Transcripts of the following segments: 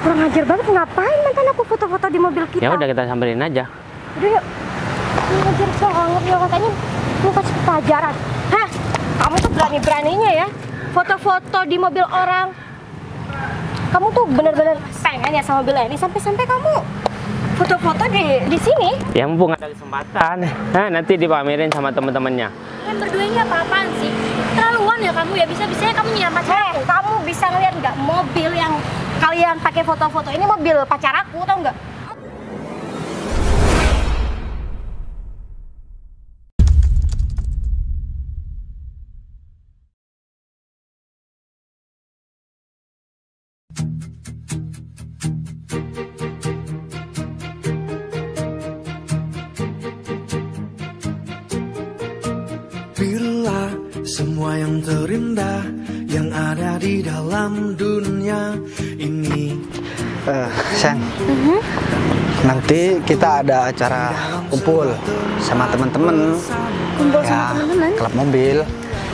Kurang ajar banget, ngapain mantan aku foto-foto di mobil kita? Ya udah kita samperin aja. Udah yuk. Kurang ajar banget ya, katanya mau kasih pelajaran. Hah? Kamu tuh berani-beraninya ya foto-foto di mobil orang. Kamu tuh bener-bener pengen ya sama mobil ini sampai-sampai kamu foto-foto di sini. Ya mumpung ada kesempatan. Nah, nanti dipamerin sama teman-temannya. Kalian berdua ini apa-apaan sih? Terlaluan ya kamu ya, bisa-bisanya kamu nyamar pacar aku. Kamu bisa ngeliat nggak mobil yang kalian pakai foto-foto ini mobil pacar aku, tau nggak? Bila semua yang terindah yang ada di dalam dunia ini. Sayang, nanti kita ada acara kumpul sama teman-teman. Kumpul Ya, sama teman-teman. klub mobil.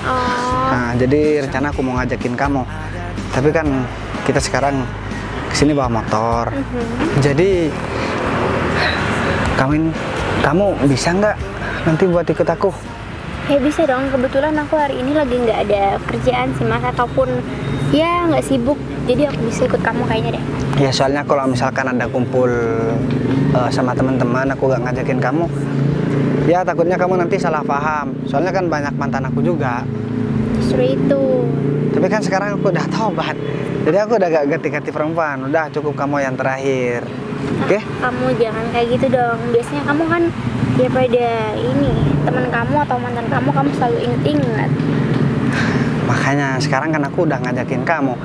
Oh, Nah, jadi rencana aku mau ngajakin kamu. Tapi kan kita sekarang kesini bawa motor. Jadi kamu bisa nggak nanti buat ikut aku? ya bisa dong. Kebetulan aku hari ini lagi nggak ada kerjaan sih mas, ataupun ya nggak sibuk. Jadi aku bisa ikut kamu kayaknya deh. Ya soalnya kalau misalkan ada kumpul sama teman-teman, aku gak ngajakin kamu, ya takutnya kamu nanti salah paham. Soalnya kan banyak mantan aku juga. Justru itu. Tapi kan sekarang aku udah tobat, jadi aku udah gak ganti-ganti perempuan. Udah cukup kamu yang terakhir. Oke? Kamu jangan kayak gitu dong. Biasanya kamu kan ya pada ini teman kamu atau mantan kamu selalu inget-inget. Makanya sekarang kan aku udah ngajakin kamu.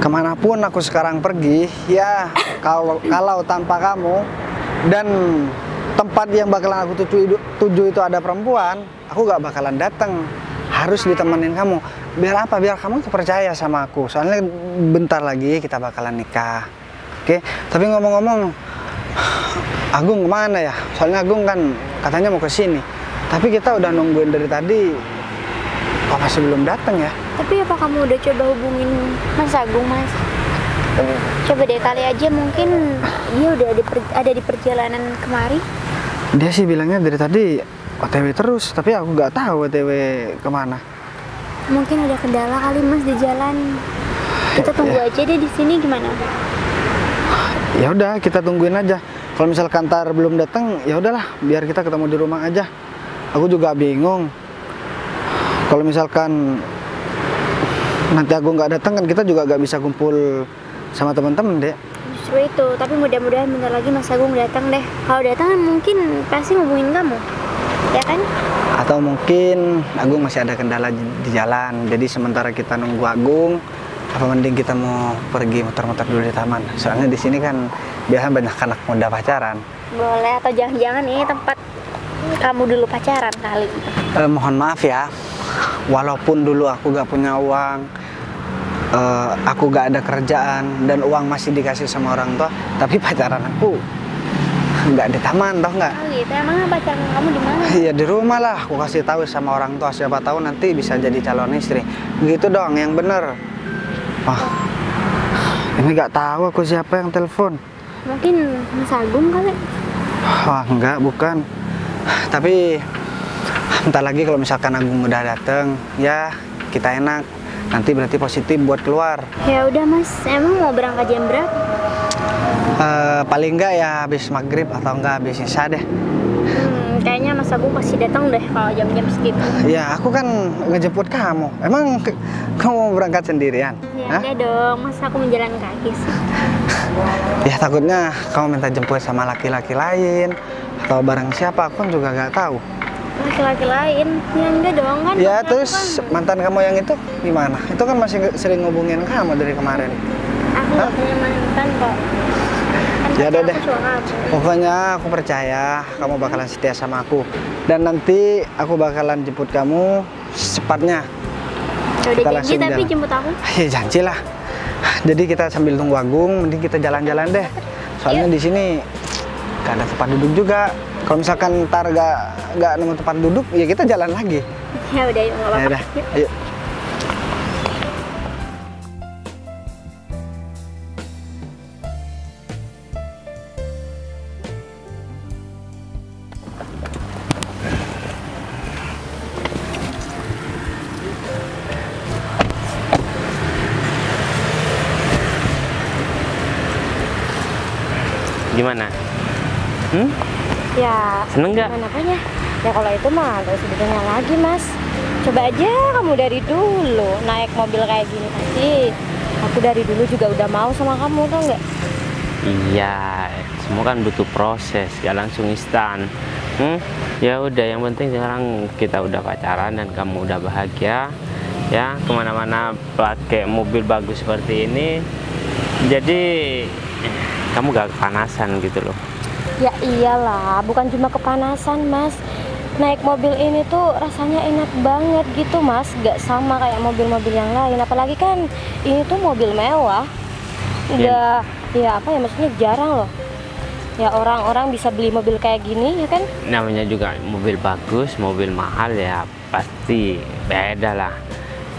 Kemanapun aku sekarang pergi, ya kalau tanpa kamu dan tempat yang bakalan aku tuju itu ada perempuan, aku gak bakalan datang. Harus ditemenin kamu. Biar apa? Biar kamu percaya sama aku. Soalnya bentar lagi kita bakalan nikah. Oke? Tapi ngomong-ngomong, Agung kemana ya? Soalnya Agung kan katanya mau ke sini. Tapi kita udah nungguin dari tadi, kok masih belum datang ya? Tapi apa kamu udah coba hubungin Mas Agung, Mas? Coba deh, kali aja mungkin dia udah ada di perjalanan kemari. Dia sih bilangnya dari tadi OTW terus, tapi aku nggak tahu OTW kemana. Mungkin ada kendala kali Mas di jalan. Kita tunggu aja deh di sini, gimana? Ya udah, kita tungguin aja. Kalau misalkan ntar belum datang, ya udahlah, biar kita ketemu di rumah aja. Aku juga bingung. Kalau misalkan nanti aku nggak datang kan kita juga nggak bisa kumpul sama teman-teman deh. Justru itu, tapi mudah-mudahan bentar lagi Mas Agung datang deh. Kalau datang kan mungkin pasti ngubungin kamu, ya kan? Atau mungkin Agung masih ada kendala di jalan. Jadi sementara kita nunggu Agung, apa mending kita mau pergi muter-muter dulu di taman. Soalnya di sini kan biasa banyak anak muda pacaran. Boleh, atau jangan-jangan ini tempat kamu dulu pacaran kali. Mohon maaf ya, walaupun dulu aku gak punya uang, aku gak ada kerjaan dan uang masih dikasih sama orang tua, tapi pacaran aku nggak di taman, tau nggak? Oh gitu, emang pacaran kamu di mana? Iya di rumah lah, aku kasih tahu sama orang tua, siapa tahu nanti bisa jadi calon istri. Begitu dong, yang bener. Wah, ini nggak tahu aku siapa yang telepon. Mungkin Mas Agung kali? Wah enggak, bukan. Tapi bentar lagi kalau misalkan Agung udah dateng, ya kita enak. Nanti berarti positif buat keluar. Ya udah Mas, emang mau berangkat jam berapa? Paling enggak ya habis maghrib atau enggak habis isya deh. Kayaknya Mas Agung pasti datang deh kalau jam-jam segitu. Ya aku kan ngejemput kamu. Emang kamu mau berangkat sendirian? Ya enggak dong, masa aku menjalan kaki sih. Ya takutnya kamu minta jemput sama laki-laki lain atau bareng siapa, aku kan juga nggak tahu. Laki-laki lain? Ya enggak dong kan. Ya pasti terus aku kan, mantan kamu yang itu gimana? Itu kan masih sering ngubungin kamu dari kemarin. aku nggak punya mantan kok. Kan Ya udah pacar deh. aku cuma kamu. Pokoknya aku percaya kamu bakalan setia sama aku. Dan nanti aku bakalan jemput kamu secepatnya. Ya udah Kita janji langsung tapi jalan. jemput aku. Ya janji lah. Jadi kita sambil tunggu Agung, mending kita jalan-jalan deh. Soalnya di sini gak ada tempat duduk juga. Kalau misalkan ntar gak nemu tempat duduk, ya kita jalan lagi. Ya udah yuk, nggak Ya apa-apa. udah, Yuk. ayo. Gimana? Ya, Seneng nggak? gimana apanya? Ya kalau itu mah gak usah ditanya lagi mas. Coba aja kamu dari dulu naik mobil kayak gini pasti. Aku dari dulu juga udah mau sama kamu, tau nggak? Iya, semua kan butuh proses, gak langsung instan. Ya udah, yang penting sekarang kita udah pacaran dan kamu udah bahagia. Ya, kemana-mana pakai mobil bagus seperti ini. Jadi kamu gak kepanasan gitu loh. Ya iyalah, bukan cuma kepanasan mas. Naik mobil ini tuh rasanya enak banget gitu mas. Gak sama kayak mobil-mobil yang lain. Apalagi kan ini tuh mobil mewah. Udah, ya apa ya, maksudnya jarang loh. Ya orang-orang bisa beli mobil kayak gini ya kan. Namanya juga mobil bagus, mobil mahal ya pasti beda lah.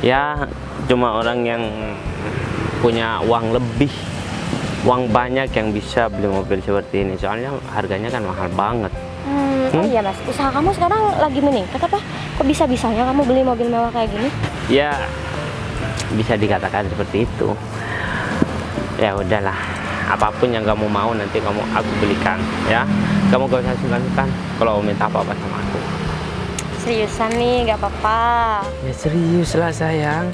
Ya cuma orang yang punya uang lebih, uang banyak yang bisa beli mobil seperti ini. Soalnya harganya kan mahal banget. Oh iya mas, usaha kamu sekarang lagi meningkat apa? Kok bisa-bisanya kamu beli mobil mewah kayak gini? Ya bisa dikatakan seperti itu. Ya udahlah, apapun yang kamu mau nanti aku belikan ya. Kamu gak usah sungkan-sungkan kalau minta apa-apa sama aku. Seriusan nih, gak apa-apa. Ya serius lah sayang.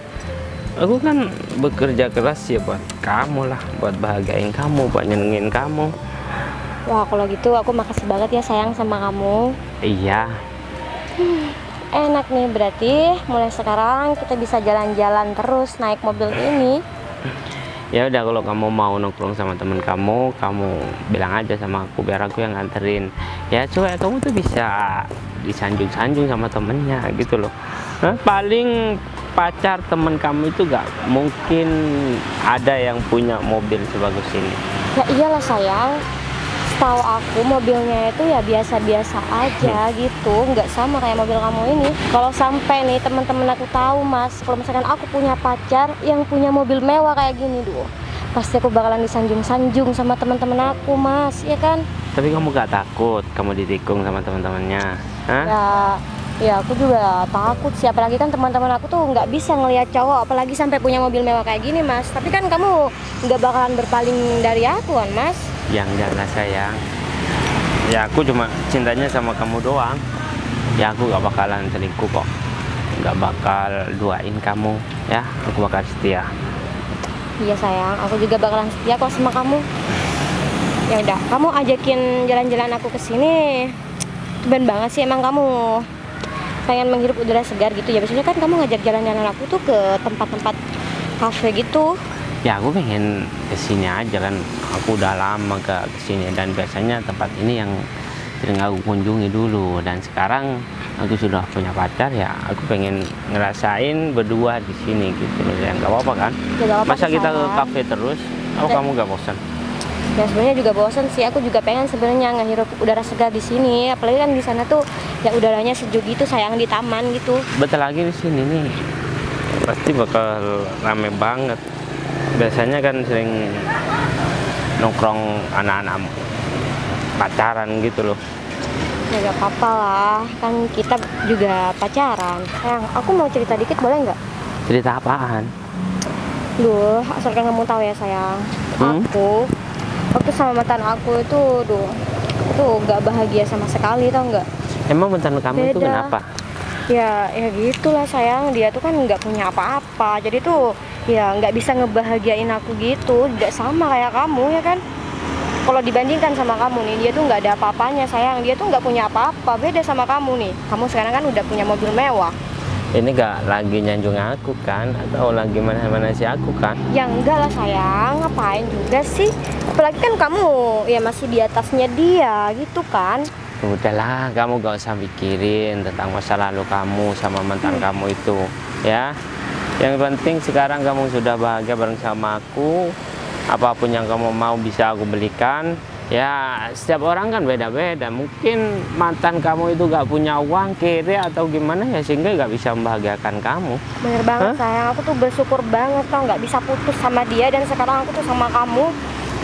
Aku kan bekerja keras ya buat kamu lah, buat bahagiain kamu, buat nyenengin kamu. Wah kalau gitu aku makasih banget ya sayang sama kamu. Iya. Enak nih, berarti mulai sekarang kita bisa jalan-jalan terus naik mobil ini. Ya udah, kalau kamu mau nongkrong sama temen kamu bilang aja sama aku biar aku yang nganterin. Ya coba kamu tuh bisa disanjung-sanjung sama temennya gitu loh. Paling pacar temen kamu itu gak mungkin ada yang punya mobil sebagus ini. Ya iyalah sayang, setahu aku mobilnya itu ya biasa-biasa aja gitu, nggak sama kayak mobil kamu ini. Kalau sampai nih teman-teman aku tahu mas, kalau misalkan aku punya pacar yang punya mobil mewah kayak gini, pasti aku bakalan disanjung-sanjung sama teman-teman aku mas, ya kan? Tapi kamu gak takut kamu ditikung sama teman-temannya? Ya aku juga takut sih, apalagi kan teman-teman aku tuh nggak bisa ngelihat cowok apalagi sampai punya mobil mewah kayak gini mas. Tapi kan kamu nggak bakalan berpaling dari aku kan mas? Ya enggak lah sayang. Ya aku cuma cintanya sama kamu doang. Ya aku gak bakalan selingkuh kok, gak bakal duain kamu ya. Aku bakal setia. Iya sayang, aku juga bakalan setia kok sama kamu. Ya udah, kamu ajakin jalan-jalan aku ke sini. Tuban banget sih emang kamu pengen menghirup udara segar gitu ya. Biasanya kan kamu ngajak jalan-jalan aku tuh ke tempat-tempat kafe gitu. Ya aku pengen kesini aja kan. Aku udah lama gak kesini dan biasanya tempat ini yang sering aku kunjungi dulu. Dan sekarang aku sudah punya pacar ya. Aku pengen ngerasain berdua di sini gitu loh. Ya nggak apa-apa kan? Ya, gak apa-apa, Masa kita ke sayang. kafe terus? Apa kamu gak bosan? Ya sebenarnya juga bosan sih. Aku juga pengen sebenarnya ngehirup udara segar di sini. Apalagi kan di sana tuh ya udaranya sejuk gitu sayang, di taman gitu. Bentar lagi di sini nih pasti bakal rame banget. Biasanya kan sering nongkrong anak-anak pacaran gitu loh. Ya gak apa-apa lah, kan kita juga pacaran. Sayang, aku mau cerita dikit boleh nggak? Cerita apaan? Duh, asalkan kamu tahu ya sayang, aku sama mantan aku itu, tuh gak bahagia sama sekali, tau nggak? Emang mantan kamu itu Beda. kenapa? Ya gitulah sayang, dia tuh kan nggak punya apa-apa, jadi tuh ya nggak bisa ngebahagiain aku gitu, nggak sama kayak kamu ya kan? Kalau dibandingkan sama kamu nih, dia tuh nggak ada apa-apanya sayang, dia tuh nggak punya apa-apa, beda sama kamu nih. Kamu sekarang kan udah punya mobil mewah. Ini gak lagi nyanjung aku kan? Atau lagi mana-mana si aku kan? Ya enggak lah sayang, ngapain juga sih? Apalagi kan kamu ya masih di atasnya dia gitu kan? Udahlah, kamu gak usah mikirin tentang masa lalu kamu sama mantan kamu itu ya. Yang penting sekarang kamu sudah bahagia bareng sama aku. Apapun yang kamu mau bisa aku belikan. Ya setiap orang kan beda-beda. Mungkin mantan kamu itu gak punya uang, kere atau gimana ya, sehingga gak bisa membahagiakan kamu. Bener banget sayang, aku tuh bersyukur banget tau nggak bisa putus sama dia dan sekarang aku tuh sama kamu.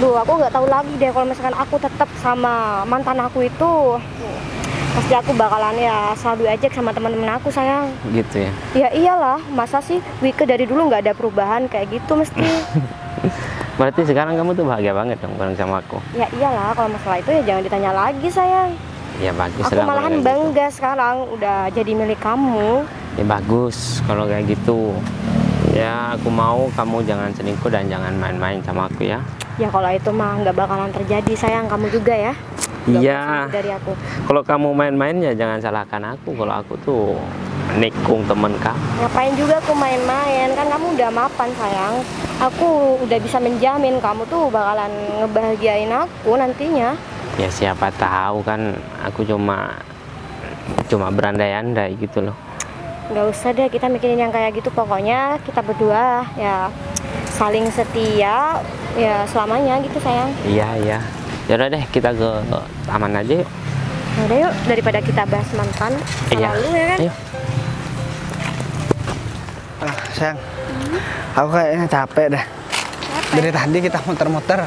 Duh, aku nggak tahu lagi deh kalau misalkan aku tetap sama mantan aku itu, pasti aku bakalan ya selalu ejek sama teman-teman aku sayang. Gitu ya? Ya iyalah, masa sih Wike dari dulu nggak ada perubahan kayak gitu mesti. Berarti sekarang kamu tuh bahagia banget dong bareng sama aku. Ya iyalah, kalau masalah itu ya jangan ditanya lagi sayang. Ya bagus Aku lah kalau malahan kayak gitu. bangga sekarang udah jadi milik kamu. Ya bagus kalau kayak gitu. Ya aku mau kamu jangan selingkuh dan jangan main-main sama aku ya. Ya kalau itu mah nggak bakalan terjadi sayang, kamu juga ya. Nggak Iya. boleh sembunyi dari aku. Kalau kamu main-main ya jangan salahkan aku. Kalau aku tuh nikung temen kamu. Ngapain juga aku main-main, kan kamu udah mapan sayang. Aku udah bisa menjamin kamu tuh bakalan ngebahagiain aku nantinya. Ya siapa tahu kan aku cuma berandai-andai gitu loh. Nggak usah deh kita mikirin yang kayak gitu, pokoknya kita berdua ya saling setia ya selamanya gitu sayang. Iya iya. Yaudah deh kita ke taman aja yuk. Udah yuk, daripada kita bahas mantan Iya. lalu ya kan. Ayo. Sayang, aku kayaknya capek dah. Dari tadi kita muter-muter.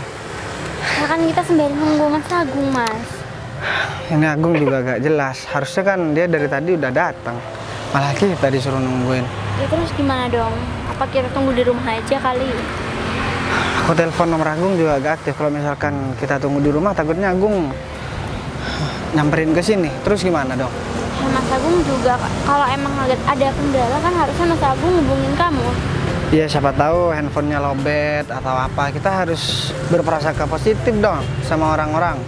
Ya kan kita sembari nunggu Mas Agung, Mas. Ini Agung juga gak jelas. Harusnya kan dia dari tadi udah datang. Malah kita disuruh nungguin. Ya terus gimana dong? Apa kita tunggu di rumah aja kali? Aku telepon nomor Agung juga gak aktif. Kalau misalkan kita tunggu di rumah, takutnya Agung nyamperin ke sini. Terus gimana dong? Ya Mas Agung juga kalau emang ada kendala kan harusnya Mas Agung hubungin kamu. Ya siapa tahu handphonenya lobet atau apa. Kita harus berprasangka positif dong sama orang-orang.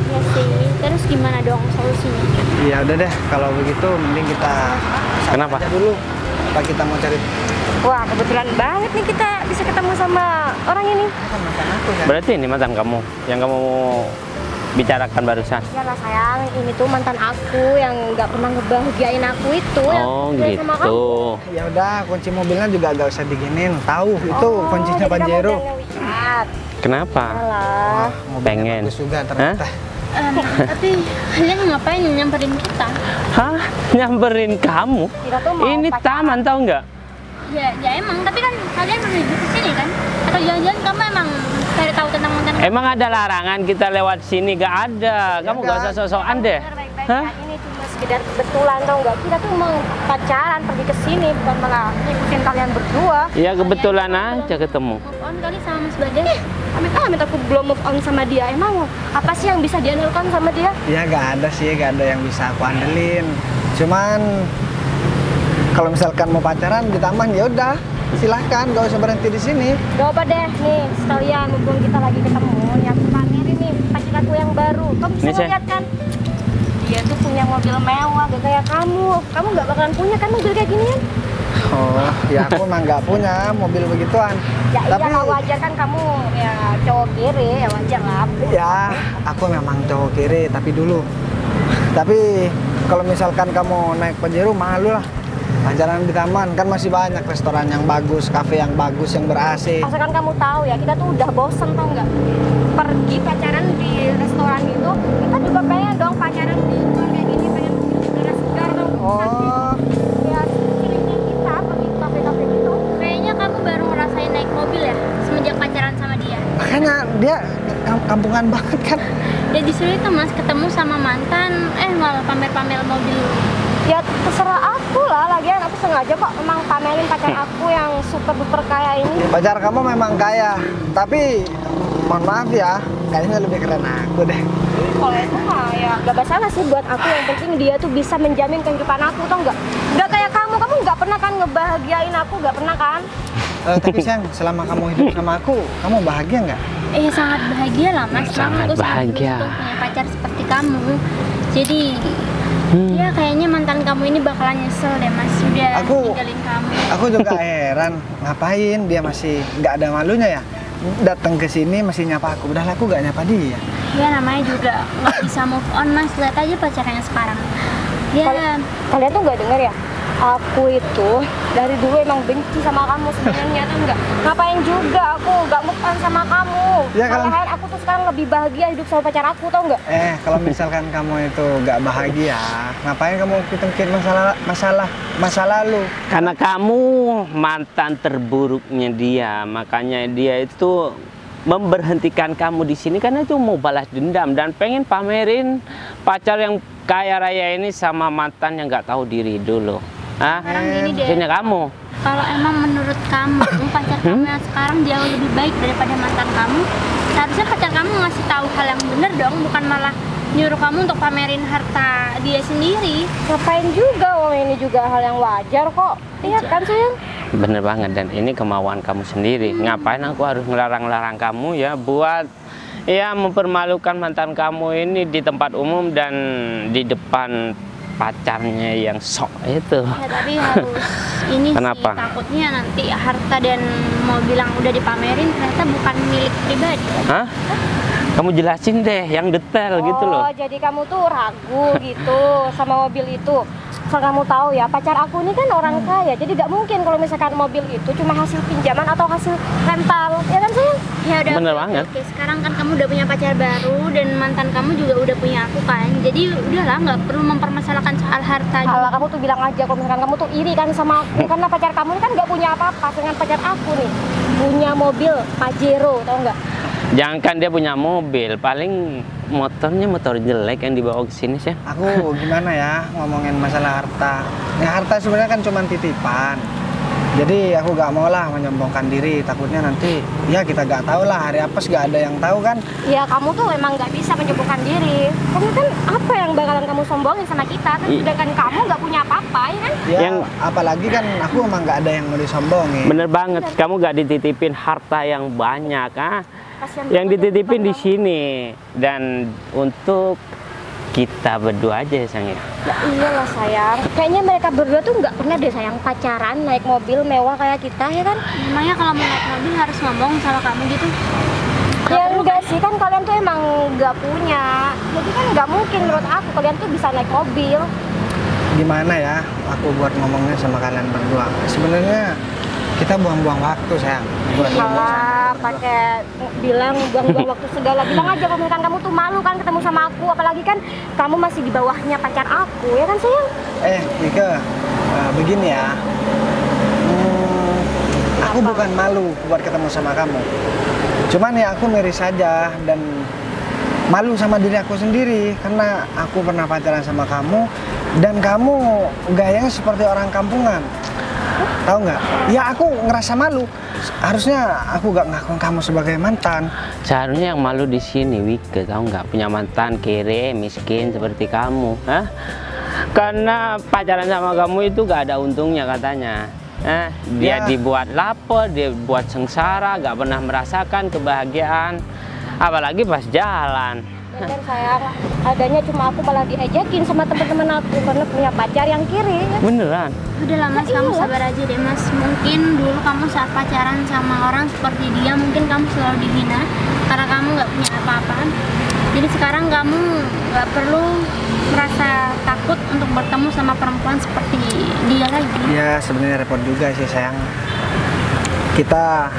Ya sih. Terus gimana dong solusinya? Ya udah deh, kalau begitu mending kita Kenapa? aja dulu. Apa kita mau cari Wah kebetulan banget nih kita bisa ketemu sama orang ini. mantan aku kan? Berarti ini mantan kamu yang kamu bicarakan barusan. Iyalah sayang, ini tuh mantan aku yang nggak pernah ngebahagiain aku itu yang Oh kerja sama kamu. gitu. Ya udah, kunci mobilnya juga gak usah diginin. Tahu itu kuncinya jadi kamu Pajero. udah ngeliat. Kenapa? Alah. Mobilnya Pengen. bagus juga ternyata. Tapi kalian ngapain nyamperin kita? Hah? Nyamperin kamu? Kita tuh mau Ini pacaran. taman tau nggak? Ya emang, tapi kan kalian menuju ke sini kan? Atau jangan-jangan kamu emang cari tahu tentang mantan kamu? Emang ada larangan kita lewat sini? Gak ada. Kamu gak usah sok-sokan deh. Dengar baik-baik Hah? ya, ini cuma sekedar kebetulan tau nggak? Kita tuh mau pacaran pergi ke sini bukan malah ngikutin kalian berdua. Ya kebetulan aja ketemu. Move on kali sama Mas Badai. Amit-amit aku belum move on sama dia. Emang apa sih yang bisa diandalkan sama dia? Ya gak ada sih, gak ada yang bisa aku andelin. Cuman kalau misalkan mau pacaran di taman ya udah, silahkan, gak usah berhenti di sini. Gak apa deh, nih sekalian mumpung kita lagi ketemu, nih aku pamerin nih pacar aku yang baru. Kamu bisa Nih, Sen. lihat kan? Dia tuh punya mobil mewah, gak kayak kamu. Kamu gak bakalan punya kan mobil kayak ginian? Oh, ya aku emang gak punya mobil begituan. Ya Tapi iya wajar kan kamu ya cowok kiri, ya wajar lah. ya aku memang cowok kiri, tapi dulu. Tapi kalau misalkan kamu naik Pajero malu lah. Pacaran di taman kan masih banyak restoran yang bagus, kafe yang bagus, yang ber-AC. Asalkan kamu tahu ya, kita tuh udah bosen tau nggak? Pergi pacaran di restoran itu, kita juga pengen dong pacaran di luar kayak gini, pengen segar-segar dong. Oh, Ya feelingnya kita pergi ke kafe-kafe gitu. Kayaknya kamu baru ngerasain naik mobil ya semenjak pacaran sama dia. makanya dia kampungan banget kan. Ya disuruh itu Mas ketemu sama mantan, malah pamer-pamer mobil. Ya terserah aku lah, lagian aku sengaja kok emang pamerin pacar aku yang super duper kaya ini. Pacar kamu memang kaya, tapi mohon maaf ya, kayaknya lebih keren aku deh. Kalau itu mah ya gak masalah sih buat aku, yang penting dia tuh bisa menjamin kehidupan aku, tau nggak? Gak kayak kamu nggak pernah kan ngebahagiain aku, gak pernah kan? Tapi sayang, selama kamu hidup sama aku, kamu bahagia nggak? Sangat bahagia lah Mas. Sangat Aku bahagia. beruntung punya pacar seperti kamu. Jadi ya kayaknya mantan kamu ini bakalan nyesel deh Mas sudah Aku- ninggalin kamu. Aku juga heran, ngapain dia masih nggak ada malunya ya? Datang ke sini masih nyapa aku, udah aku nggak nyapa dia. Ya namanya juga nggak bisa move on Mas. Lihat aja pacarnya sekarang. Ya Kalian tuh nggak denger ya? Aku itu dari dulu emang benci sama kamu sebenarnya tuh nggak. Ngapain juga aku nggak move on sama kamu? Ya, kalau- Malahan aku tuh sekarang lebih bahagia hidup sama pacar aku, tau nggak? Kalau misalkan kamu itu nggak bahagia, ngapain kamu pikir masa lalu? Karena kamu mantan terburuknya dia, makanya dia itu memberhentikan kamu di sini karena itu mau balas dendam dan pengen pamerin pacar yang kaya raya ini sama mantan yang nggak tahu diri dulu. Ah, sekarang gini deh. akhirnya kamu. kalau emang menurut kamu pacar kamu yang sekarang jauh lebih baik daripada mantan kamu, seharusnya pacar kamu ngasih tahu hal yang benar dong, bukan malah nyuruh kamu untuk pamerin harta dia sendiri. Ngapain juga, wong ini juga hal yang wajar kok. Iya kan sayang? Bener banget, dan ini kemauan kamu sendiri. Ngapain aku harus ngelarang-larang kamu ya buat ya mempermalukan mantan kamu ini di tempat umum dan di depan pacarnya yang sok itu. Ya tapi harus ini Kenapa? sih, takutnya nanti harta dan mobil yang udah dipamerin ternyata bukan milik pribadi. Hah? Kamu jelasin deh yang detail gitu loh. Oh, jadi kamu tuh ragu gitu sama mobil itu. Asal kamu tahu ya, pacar aku ini kan orang kaya, jadi gak mungkin kalau misalkan mobil itu cuma hasil pinjaman atau hasil rental, ya kan sayang? Ya udah. Bener oke, banget. oke. Sekarang kan kamu udah punya pacar baru dan mantan kamu juga udah punya aku kan. Jadi udahlah, nggak perlu mempermasalahkan soal harta. Kalau kamu tuh bilang aja kalau misalkan kamu tuh iri kan sama aku, karena pacar kamu ini kan gak punya apa-apa, dengan pacar aku nih punya mobil Pajero, tau nggak? Jangankan dia punya mobil, paling motornya motor jelek yang dibawa ke sini sih. Aku gimana ya ngomongin masalah harta. Ya harta sebenarnya kan cuma titipan. Jadi aku gak mau lah menyombongkan diri, takutnya nanti ya kita gak tahu lah hari apes, gak ada yang tahu kan. Ya kamu tuh emang gak bisa mencobokan diri, karena kan apa yang bakalan kamu sombongin sama kita, kan sedangkan kamu gak punya apa-apa, ya kan? Ya Yang- apalagi kan aku emang gak ada yang mau disombongin. Bener banget, kamu gak dititipin harta yang banyak, ah. Kasian Yang banget ya, dititipin di Bang. sini dan untuk kita berdua aja ya sayang. Ya iyalah sayang, kayaknya mereka berdua tuh nggak pernah deh sayang pacaran naik mobil mewah kayak kita, ya kan? Emangnya kalau mau naik mobil harus ngomong sama kamu gitu? Ya enggak sih, kan kalian tuh emang nggak punya, jadi kan nggak mungkin menurut aku kalian tuh bisa naik mobil. Gimana ya aku buat ngomongnya sama kalian berdua. Sebenarnya kita buang-buang waktu sayang. Buat ngomong sama Malah pakai bilang buang-buang waktu segala, bilang aja kalau misalkan kamu tuh malu kan ketemu sama aku, apalagi kan kamu masih di bawahnya pacar aku, ya kan sayang? Mika, begini ya. Aku Apa? bukan malu buat ketemu sama kamu. Cuman ya aku miris saja dan malu sama diri aku sendiri karena aku pernah pacaran sama kamu dan kamu gayanya seperti orang kampungan. Tahu nggak? Ya aku ngerasa malu. Harusnya aku gak ngakuin kamu sebagai mantan. Seharusnya yang malu di sini Wike, tahu nggak, punya mantan kere miskin seperti kamu, hah? Karena pacaran sama kamu itu gak ada untungnya katanya. Dia Ya. dibuat lapar, dia buat sengsara, gak pernah merasakan kebahagiaan, apalagi pas jalan. Bener sayang, adanya cuma aku malah diejekin sama teman-teman aku karena punya pacar yang kiri. Ya. Beneran. Udahlah mas, Ya kamu iya. sabar aja deh mas. Mungkin dulu kamu saat pacaran sama orang seperti dia, mungkin kamu selalu dihina karena kamu nggak punya apa-apa. Jadi sekarang kamu nggak perlu merasa takut untuk bertemu sama perempuan seperti dia lagi. Ya sebenarnya repot juga sih sayang. Kita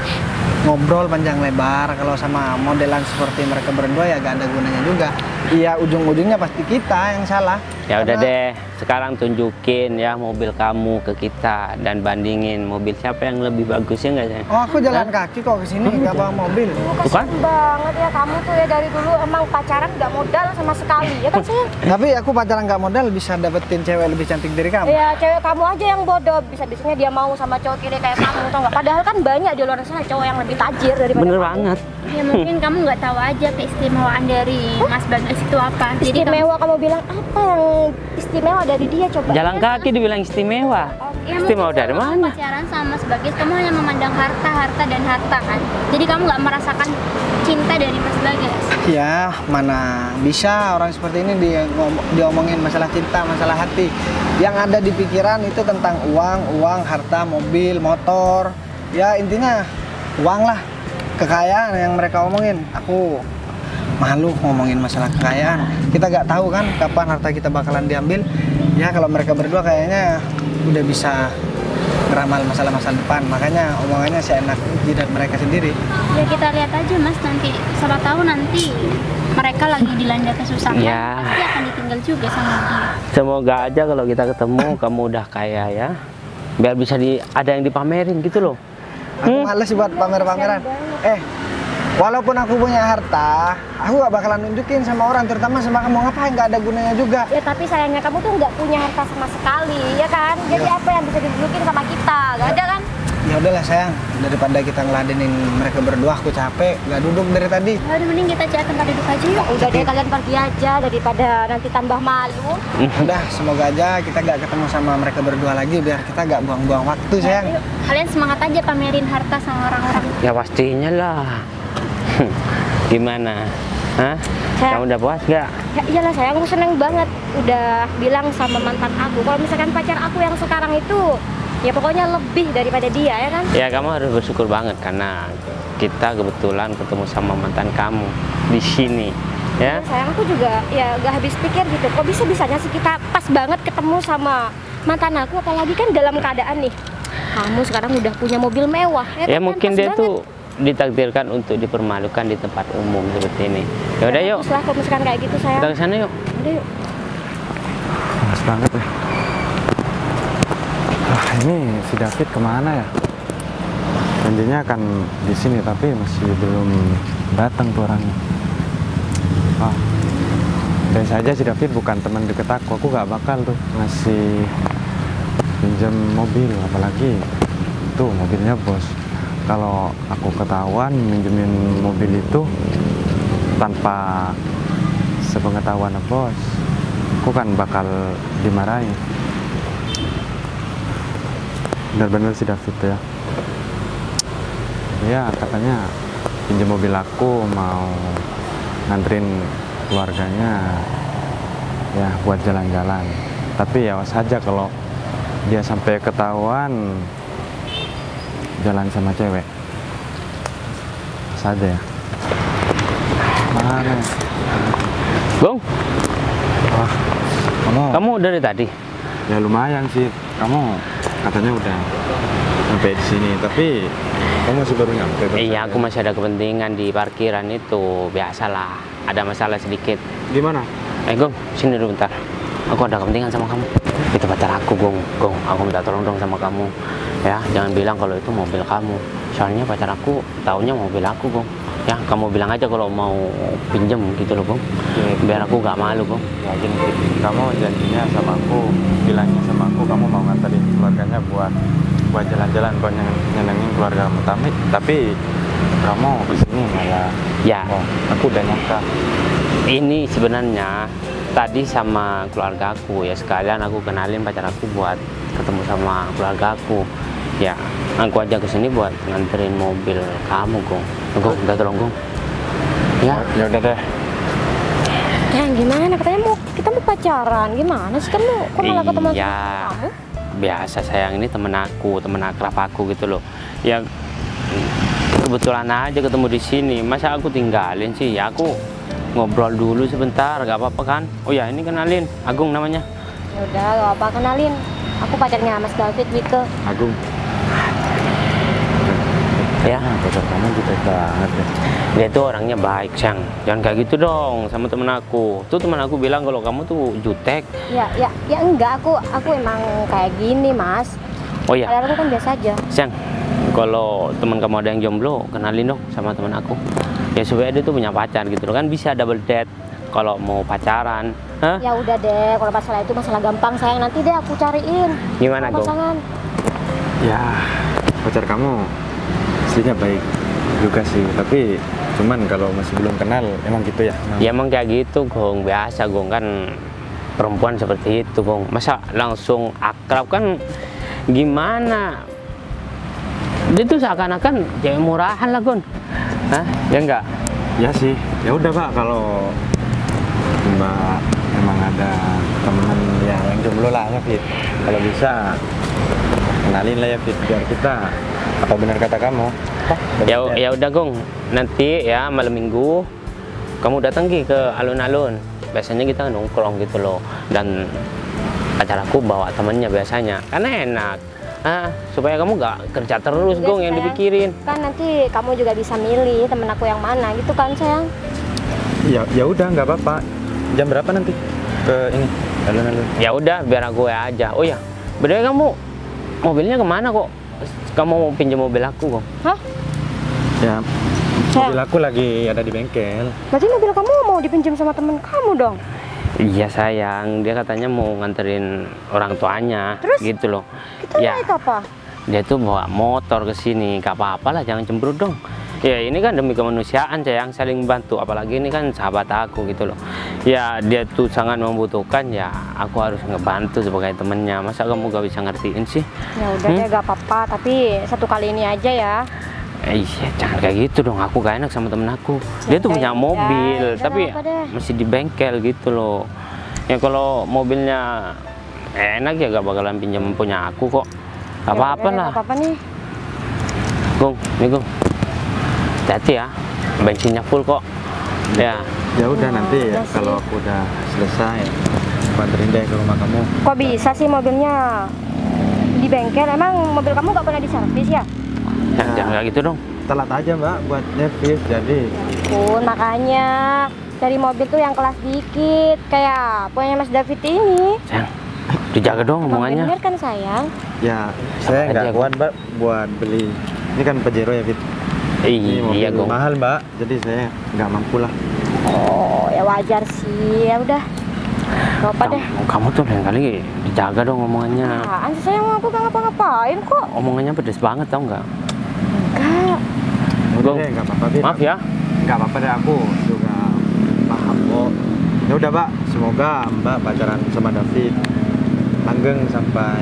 ngobrol panjang lebar, kalau sama modelan seperti mereka berdua ya gak ada gunanya juga. Iya ujung-ujungnya pasti kita yang salah. Ya udah Karena- deh, sekarang tunjukin ya mobil kamu ke kita dan bandingin mobil siapa yang lebih bagus ya nggak sih? Oh aku jalan kaki kok kesini nggak bawa mobil. Bukan? Kasian banget ya kamu tuh ya, dari dulu emang pacaran nggak modal sama sekali, ya kan sayang? Tapi aku pacaran nggak modal bisa dapetin cewek lebih cantik dari kamu. Ya cewek kamu aja yang bodoh, bisa-bisanya dia mau sama cowok kiri kayak kamu, tau nggak? Padahal kan banyak di luar sana cowok yang lebih tajir daripada Bener kamu. banget. Ya mungkin kamu nggak tahu aja keistimewaan dari Mas Bagas itu apa. Jadi Istimewa, kamu bilang apa yang istimewa dari dia coba? Jalan kaki dibilang istimewa. Ya, Istimewa mungkin dari kalau mana? pacaran sama Mas Bagas, kamu hanya memandang harta, harta dan harta kan. Jadi kamu nggak merasakan cinta dari Mas Bagas. Ya mana bisa orang seperti ini diomongin masalah cinta, masalah hati. Yang ada di pikiran itu tentang uang, harta, mobil, motor. Ya intinya uang lah, kekayaan yang mereka omongin. Aku malu ngomongin masalah kekayaan. Kita gak tahu kan kapan harta kita bakalan diambil. Ya kalau mereka berdua kayaknya udah bisa ngeramal masalah-masalah depan. Makanya omongannya seenak jidat mereka sendiri. Ya kita lihat aja Mas, nanti siapa tahu nanti mereka lagi dilanda kesusahan, Ya. pasti akan ditinggal juga sama dia. Semoga aja kalau kita ketemu kamu udah kaya ya. Biar bisa ada yang dipamerin gitu loh. Aku males buat pamer-pameran. Walaupun aku punya harta, aku gak bakalan nunjukin sama orang, terutama sama kamu. Ngapain, gak ada gunanya juga. Ya tapi sayangnya kamu tuh nggak punya harta sama sekali, ya kan? Jadi apa yang bisa ditunjukin sama kita? Gak ada kan? Ya udahlah sayang, daripada kita ngeladenin mereka berdua, aku capek, gak duduk dari tadi. Ya udah mending kita cek tempat duduk aja yuk. Udah deh kalian pergi aja daripada nanti tambah malu. Udah, semoga aja kita gak ketemu sama mereka berdua lagi, biar kita gak buang-buang waktu sayang. Yuk, kalian semangat aja pamerin harta sama orang-orang. Ya pastinya lah. Gimana? Hah? Sayang. Kamu udah puas gak? Ya iyalah sayang, aku seneng banget udah bilang sama mantan aku. Kalau misalkan pacar aku yang sekarang itu, ya pokoknya lebih daripada dia, ya kan? Ya kamu harus bersyukur banget karena kita kebetulan ketemu sama mantan kamu di sini. Ya. Sayang, aku juga ya gak habis pikir gitu. Kok bisa-bisanya sih kita pas banget ketemu sama mantan aku, apalagi kan dalam keadaan nih. Kamu sekarang udah punya mobil mewah, Ya kan? mungkin Pas dia banget. tuh ditakdirkan untuk dipermalukan di tempat umum seperti ini. Ya udah yuk. Bagus lah kalau misalkan kayak gitu sayang. Kita ke sana yuk. Udah yuk. Panas banget ya. Wah, ini si David kemana ya? Janjinya akan di sini tapi masih belum datang tuh orangnya. Wah, biasa aja si David bukan teman deket aku. Aku gak bakal tuh ngasih pinjam mobil, apalagi itu mobilnya bos. Kalau aku ketahuan minjemin mobil itu tanpa sepengetahuan bos, aku kan bakal dimarahin. Benar-benar si David ya. Ya katanya pinjam mobil aku mau nganterin keluarganya ya buat jalan-jalan. Tapi ya awas aja kalau dia sampai ketahuan jalan sama cewek. Saja ya. Mana? ya? Bung, Wah, kamu dari tadi? ya lumayan sih. Kamu katanya udah sampai di sini, tapi kamu masih baru nyampe. Iya, aku masih ada kepentingan di parkiran itu. Biasalah, ada masalah sedikit. Gimana? Gong, sini dulu bentar. Aku ada kepentingan sama kamu. Itu pacar aku, Gong. Gong, aku minta tolong dong sama kamu. Ya, jangan bilang kalau itu mobil kamu. Soalnya pacar aku taunya mobil aku, Gong. Ya, kamu bilang aja kalau mau pinjem gitu loh, Gong. Biar aku gak malu, Gong. Ya gini, kamu janjinya sama aku, bilangnya sama aku, kamu mau nganterin keluarganya buat jalan-jalan, buat nyenengin keluarga kamu. Tapi kamu kesini malah, Ya, oh, aku udah nyangka. ini sebenarnya tadi sama keluarga aku ya, sekalian aku kenalin pacar aku buat ketemu sama keluarga aku. Ya, aku aja kesini buat nganterin mobil kamu, Gong. Gong, udah tolong, Gong. Ya, Ya udah deh. Ya gimana? Katanya kita mau pacaran. Gimana sih kamu? Kok malah ketemu sama Iya. kamu? Biasa sayang, ini temen aku, temen akrab aku gitu loh. Ya kebetulan aja ketemu di sini. Masa aku tinggalin sih? Ya aku ngobrol dulu sebentar, gak apa-apa kan? Oh ya, ini kenalin, Agung namanya. Ya udah, gak apa kenalin. Aku pacarnya Mas David Wike. Agung. Ya, Pacar kamu gitu banget ya. dia tuh orangnya baik, sayang. Jangan kayak gitu dong sama temen aku. Tuh temen aku bilang kalau kamu tuh jutek. Ya enggak. Aku emang kayak gini, Mas. Oh ya, Padahal aku kan biasa aja. sayang. Kalau teman kamu ada yang jomblo, kenalin dong sama temen aku. Ya supaya dia tuh punya pacar gitu loh, kan bisa double date kalau mau pacaran. Hah? Ya udah deh, kalau masalah itu masalah gampang sayang. Nanti deh aku cariin. Gimana, Gong? pasangan. Ya, pacar kamu aslinya baik juga sih, tapi cuman kalau masih belum kenal emang gitu ya. Ya emang kayak gitu, Gong. Biasa, Gong, kan perempuan seperti itu, Gong. Masa langsung akrab kan gimana? Dia tuh seakan-akan cewek murahan lah, Gon. Hah? Ya enggak? Ya sih, ya udah Pak, kalau Mbak emang ada temen yang jomblo lah ya Fit, kalau bisa kenalin lah ya Fit, biar kita, apa benar kata kamu? Ya udah, Gong. Nanti ya malam minggu kamu datang ke alun-alun. Biasanya kita nongkrong gitu loh. Dan pacar aku bawa temennya biasanya. Karena enak. Supaya kamu gak kerja terus, Iya, Gong, yang sayang. dipikirin. Kan nanti kamu juga bisa milih temen aku yang mana gitu kan sayang. Ya udah nggak apa-apa. Jam berapa nanti ke ini alun-alun? Ya udah, biar aku aja. Oh ya, bedanya kamu mobilnya kemana kok? Kamu mau pinjam mobil aku, Gong? Hah? Ya Mobil aku lagi ada di bengkel. Berarti mobil kamu mau dipinjam sama temen kamu dong? Iya sayang, dia katanya mau nganterin orang tuanya. Terus? Gitu loh. Kita Ya, naik apa? dia tuh bawa motor ke sini, gak apa-apa lah, jangan cemberut dong. Ya ini kan demi kemanusiaan sayang, saling bantu, apalagi ini kan sahabat aku gitu loh. Ya dia tuh sangat membutuhkan, ya aku harus ngebantu sebagai temennya. Masa kamu gak bisa ngertiin sih? Ya udah deh, gak apa-apa. Tapi satu kali ini aja ya. Iya, jangan kayak gitu dong, aku gak enak sama temen aku. Dia tuh punya mobil, tapi masih di bengkel gitu loh. Ya kalau mobilnya enak ya gak bakalan pinjam punya aku kok. Gak apa-apa lah. Gak apa-apa nih. Gung, nih Gung. Hati-hati ya, bensinnya full kok. Ya. Ya udah nanti ya, kalau aku udah selesai, aku anterin deh ke rumah kamu. Kok bisa sih mobilnya di bengkel? Emang mobil kamu gak pernah diservis ya? Jangan kayak gitu dong. Telat aja mbak buat servis, jadi Pun makanya dari mobil tuh yang kelas dikit, kayak punya Mas David ini. Sayang, dijaga dong omongannya. Bener kan sayang? ya saya nggak kuat mbak buat beli. Ini kan Pajero ya Fit. Ini mobil Iya Gung. mahal mbak, jadi saya nggak mampu lah. Oh ya wajar sih, ya udah. Gak apa deh. Kamu tuh lain kali dijaga dong omongannya. Apaan sih sayang, aku gak ngapa-ngapain kok. Omongannya pedes banget tau nggak? Enggak. Udah Gung, deh, nggak apa-apa Fit. maaf ya. Nggak apa-apa deh, aku juga paham kok. Ya udah mbak, semoga mbak pacaran sama David langgeng sampai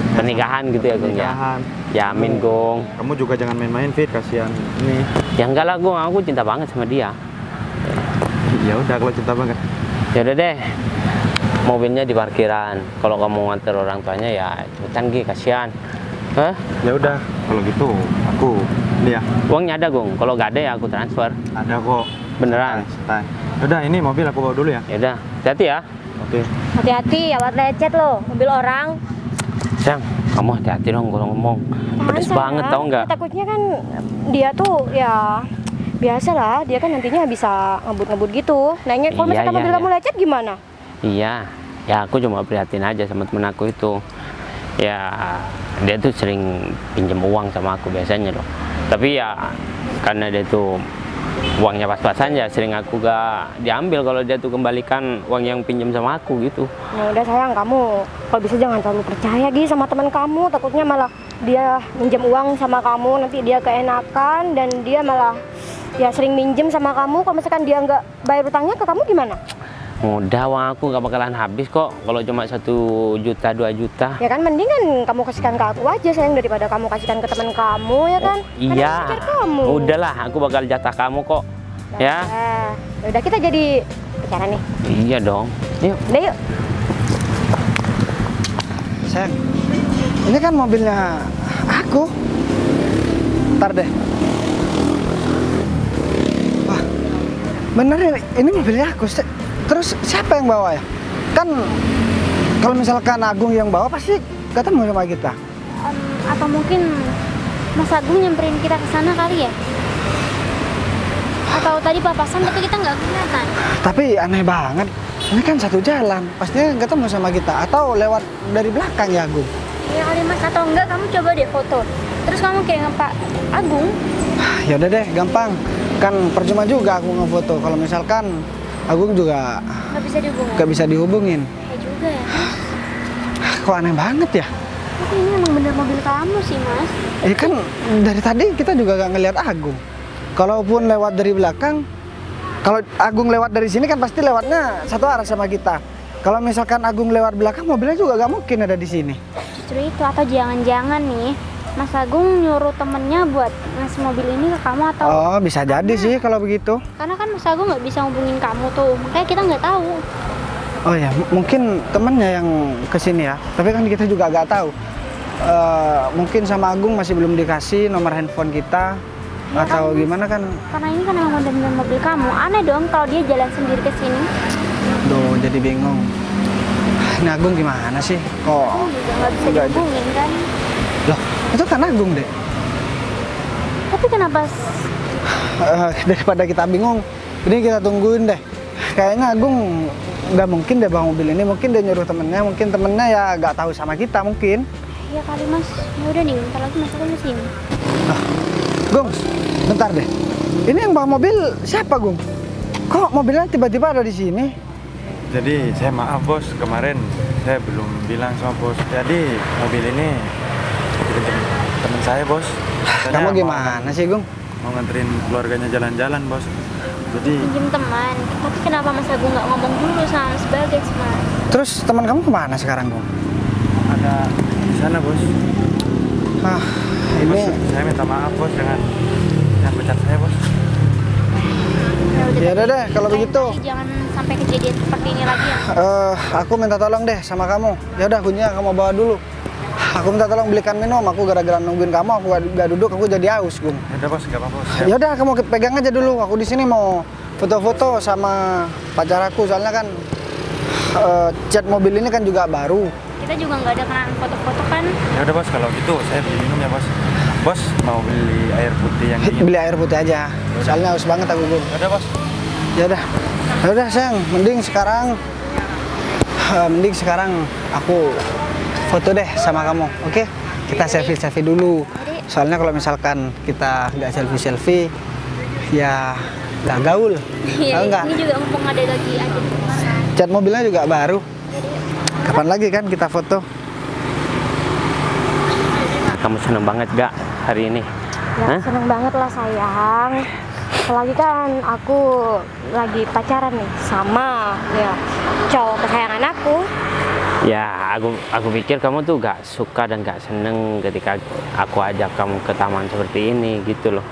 Pernikahan gitu ya Gung ya. pernikahan. Yamin Gung. Kamu juga jangan main-main Fit, kasihan ini. Ya enggak lah Gung, aku cinta banget sama dia. Ya udah kalau cinta banget. Ya udah deh, mobilnya di parkiran. Kalau kamu nganter orang tuanya ya cepetan Gi, kasihan. Hah? Ya udah, kalau gitu aku ini ya. Uangnya ada Gung, kalau nggak ada ya aku transfer. Ada kok. Beneran? Santai. Udah, ini mobil aku bawa dulu ya. Ya udah, hati-hati ya. Oke. Hati-hati ya, buat lecet loh, mobil orang. Sayang, kamu hati-hati dong kalau ngomong. Pedes Apaan, banget sayang? tau nggak? Takutnya kan dia tuh ya biasa lah, dia kan nantinya bisa ngebut-ngebut gitu. Nanya, kalau Iya, misalkan mobil iya. kamu lecet gimana? Iya, ya aku cuma prihatin aja sama temen aku itu. Ya, dia tuh sering pinjam uang sama aku biasanya loh. Tapi ya, karena dia tuh uangnya pas-pasan ya sering aku gak diambil kalau dia tuh kembalikan uang yang pinjam sama aku gitu. Ya udah sayang, kamu kalau bisa jangan terlalu percaya Gi sama teman kamu. Takutnya malah dia minjem uang sama kamu, nanti dia keenakan dan dia malah ya sering minjem sama kamu. Kalau misalkan dia nggak bayar utangnya ke kamu gimana? Mudah, uang aku gak bakalan habis kok kalau cuma 1 juta 2 juta. Ya kan mendingan kamu kasihkan ke aku aja sayang daripada kamu kasihkan ke teman kamu ya kan? Karena Iya, aku pikir kamu. udahlah aku bakal jatah kamu kok. Ya, Udah kita jadi pacaran nih. iya dong. Yuk. Udah yuk. Sayang, ini kan mobilnya aku. Ntar deh. Wah, bener ini mobilnya aku. Terus siapa yang bawa ya? Kan kalau misalkan Agung yang bawa pasti ketemu sama kita. Atau mungkin Mas Agung nyamperin kita ke sana kali ya? Atau tadi papasan tapi kita nggak kelihatan? Tapi aneh banget. Ini kan satu jalan, pastinya ketemu sama kita. Atau lewat dari belakang ya Agung. Ya kali Mas, atau enggak kamu coba deh foto. Terus kamu kirim ke Pak Agung. Ya udah deh, gampang. Kan percuma juga aku ngefoto. Kalau misalkan Agung juga Nggak bisa dihubungin. gak bisa dihubungin. Ya juga ya. Kok aneh banget ya? Tapi ini emang bener mobil kamu sih Mas. Kan dari tadi kita juga gak ngelihat Agung. Kalaupun lewat dari belakang, kalau Agung lewat dari sini kan pasti lewatnya satu arah sama kita. Kalau misalkan Agung lewat belakang, mobilnya juga gak mungkin ada di sini. Justru itu, atau jangan-jangan nih Mas Agung nyuruh temennya buat ngasih mobil ini ke kamu atau... Oh, bisa jadi sih kalau begitu. Karena kan Mas Agung nggak bisa hubungin kamu tuh, makanya kita nggak tahu. Oh ya, mungkin temennya yang kesini ya. Tapi kan kita juga gak tahu. Mungkin sama Agung masih belum dikasih nomor handphone kita. Ya Atau kan, gimana kan. Karena ini kan emang bener-bener mobil kamu. Aneh dong kalau dia jalan sendiri ke sini. Duh, jadi bingung. Ini Agung gimana sih? Kok Kamu juga nggak bisa nggak- dihubungin kan? Loh, itu kan Agung deh. Tapi kenapa Daripada kita bingung, ini kita tungguin deh. Kayaknya Agung nggak mungkin deh bawa mobil ini. Mungkin dia nyuruh temennya, mungkin temennya ya nggak tahu sama kita mungkin. ya kali Mas? Ya udah nih, bentar lagi Mas Agung ke sini. Gung, bentar deh. Ini yang bawa mobil siapa, Gung? Kok mobilnya tiba-tiba ada di sini? Jadi saya maaf bos, kemarin saya belum bilang sama bos. Jadi mobil ini dipinjam teman saya bos. Katanya Kamu gimana sih, Gung? Mau nganterin keluarganya jalan-jalan bos. Jadi Pinjam teman. Tapi kenapa Mas Agung nggak ngomong dulu sama Mas Bagas, Mas? Terus teman kamu kemana sekarang, Gung? ada di sana bos. Ah, Bos, ini saya minta maaf bos dengan yang pecat saya bos. ya udah deh kalau begitu. Jangan sampai kejadian seperti ini lagi ya. Aku minta tolong deh sama kamu. Ya udah kuncinya kamu bawa dulu. Aku minta tolong belikan minum. Aku gara-gara nungguin kamu, aku gak duduk, aku jadi haus, Gung. Ya udah bos, nggak apa-apa bos. Ya udah kamu pegang aja dulu. Aku di sini mau foto-foto sama pacar aku. Soalnya kan cat mobil ini kan juga baru. Kita juga nggak ada kenalan foto-foto kan. Ya udah bos, kalau gitu saya beli minum ya bos. Bos mau beli air putih yang dingin. Beli air putih aja. Soalnya haus banget aku, Gung. Ya udah bos. Ya udah. Ya udah, sayang. Mending sekarang aku foto deh sama kamu. Oke? Kita selfie-selfie dulu. Soalnya kalau misalkan kita nggak selfie-selfie, ya nggak gaul. Iya, Tahu nggak? ini juga mumpung ada lagi aja. Cat mobilnya juga baru. Kapan lagi kan kita foto? Kamu seneng banget gak hari ini? Ya Hah? seneng banget lah sayang. Apalagi kan aku lagi pacaran nih sama ya cowok kesayangan aku. Ya, aku pikir kamu tuh gak suka dan gak seneng ketika aku ajak kamu ke taman seperti ini gitu loh.